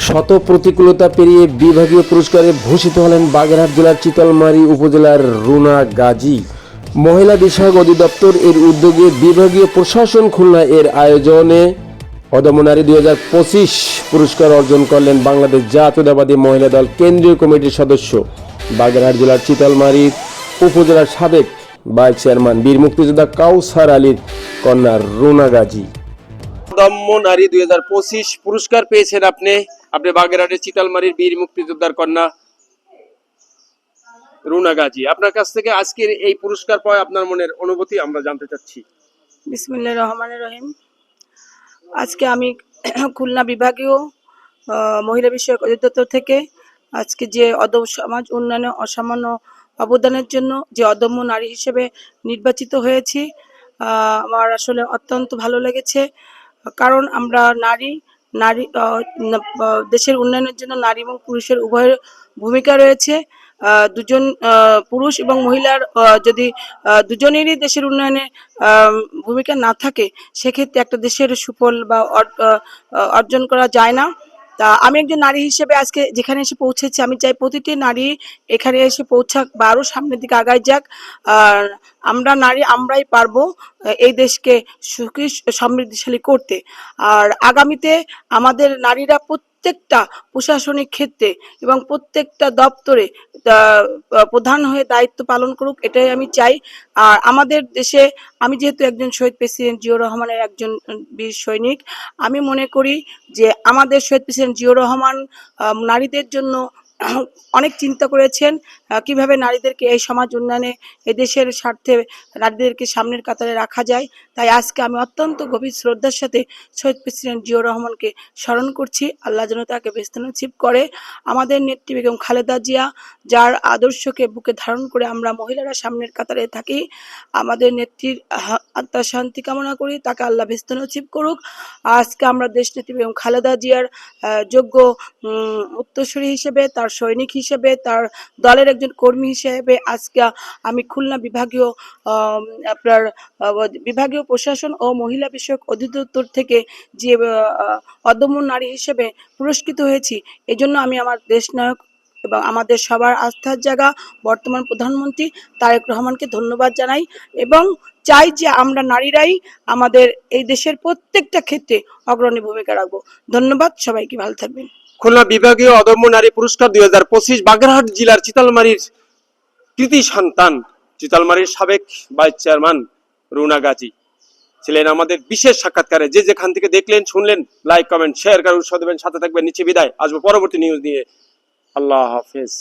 শত প্রতিকূলতা পেরিয়ে বিভাগীয় পুরস্কারে ভূষিত হলেন বাগেরহাট জেলার চিতলমারী উপজেলার রুনা গাজী। মহিলা বিষয়ক অধিদপ্তর এর উদ্যোগে বিভাগীয় প্রশাসন খুলনা এর আয়োজনে অদম্য নারী 2025 পুরস্কার অর্জন করলেন বাংলাদেশ জাতীয়তাবাদী মহিলা দল কেন্দ্রীয় কমিটির সদস্য বাগেরহাট জেলার চিতলমারী উপজেলার সাবেক ভাইস চেয়ারম্যান বীর মুক্তিযোদ্ধা কাউসার আলীর কন্যা রুনা গাজী। অদম্য নারী 2025 পুরস্কার পেয়েছেন আপনি বাগেরহাটের চিতলমারীর বীর মুক্তিযোদ্ধার কন্যা রুনা গাজী। আপনার কাছ থেকে আজকের এই পুরস্কার পাওয়া আপনার মনের অনুভূতি আমরা জানতে চাচ্ছি। বিসমিল্লাহির রহমানির রহিম। আজকে আমি খুলনা বিভাগীয় মহিলা বিষয়ক অধিদপ্তর থেকে আজকে যে সমাজ উন্নয়নে অসামান্য অবদানের জন্য যে অদম্য নারী হিসেবে নির্বাচিত হয়েছি, আমার আসলে অত্যন্ত ভালো লেগেছে। কারণ আমরা নারী দেশের উন্নয়নের জন্য নারী এবং পুরুষের উভয়ের ভূমিকা রয়েছে। দুজন পুরুষ এবং মহিলার যদি দুজনেরই দেশের উন্নয়নে ভূমিকা না থাকে, সেক্ষেত্রে একটা দেশের সুফল বা অর্জন করা যায় না। তা আমি একজন নারী হিসেবে আজকে যেখানে এসে পৌঁছেছি, আমি চাই প্রতিটি নারী এখানে এসে পৌঁছাক বা আরও সামনের দিকে আগায় যাক। আর আমরা নারী আমরাই পারবো এই দেশকে সুখী সমৃদ্ধিশালী করতে। আর আগামীতে আমাদের নারীরা প্রত্যেকটা প্রশাসনিক ক্ষেত্রে এবং প্রত্যেকটা দপ্তরে প্রধান হয়ে দায়িত্ব পালন করুক, এটাই আমি চাই। আর আমাদের দেশে আমি যেহেতু একজন শহীদ প্রেসিডেন্ট জিয়াউর রহমানের একজন বীর সৈনিক, আমি মনে করি যে আমাদের শহীদ প্রেসিডেন্ট জিয়াউর রহমান নারীদের জন্য অনেক চিন্তা করেছেন, কিভাবে নারীদেরকে এই সমাজ উন্নয়নে এই দেশের স্বার্থে নারীদেরকে সামনের কাতারে রাখা যায়। তাই আজকে আমি অত্যন্ত গভীর শ্রদ্ধার সাথে শহীদ প্রেসিডেন্ট জিয়াউর রহমানকে স্মরণ করছি। আল্লাহ যেন তাকে বেহেশত নসিব করে। আমাদের নেত্রী বেগম খালেদা জিয়া, যার আদর্শকে বুকে ধারণ করে আমরা মহিলারা সামনের কাতারে থাকি, আমাদের নেত্রীর আত্মার শান্তি কামনা করি, তাকে আল্লাহ বেহেশত নসিব করুক। আজকে আমরা দেশনেত্রী বেগম খালেদা জিয়ার যোগ্য উত্তরসূরি হিসেবে, তার সৈনিক হিসেবে, তার দলের একজন কর্মী হিসেবে আজকে আমি খুলনা বিভাগীয় প্রশাসন ও মহিলা বিষয়ক অধিদপ্তর থেকে যে অদম্য নারী হিসেবে পুরস্কৃত হয়েছি, এজন্য আমি আমার দেশনায়ক এবং আমাদের সবার আস্থার জায়গা বর্তমান প্রধানমন্ত্রী তারেক রহমানকে ধন্যবাদ জানাই এবং চাই যে আমরা নারীরাই আমাদের এই দেশের প্রত্যেকটা ক্ষেত্রে অগ্রণী ভূমিকা রাখবো। ধন্যবাদ, সবাইকে ভালো থাকবেন। খুলনা বিভাগীয় অদম্য নারী পুরস্কার 2025 বাগেরহাট জেলার চিতলমারীর কৃতি সন্তান চিতলমারীর সাবেক ভাইস চেয়ারম্যান রুনা গাজী ছিলেন আমাদের বিশেষ সাক্ষাৎকারে। যে যেখান থেকে দেখলেন শুনলেন, লাইক কমেন্ট শেয়ার করে উৎসাহ দেবেন, সাথে থাকবেন। নিচে বিদায়, আসবো পরবর্তী নিউজ নিয়ে। আল্লাহ হাফেজ।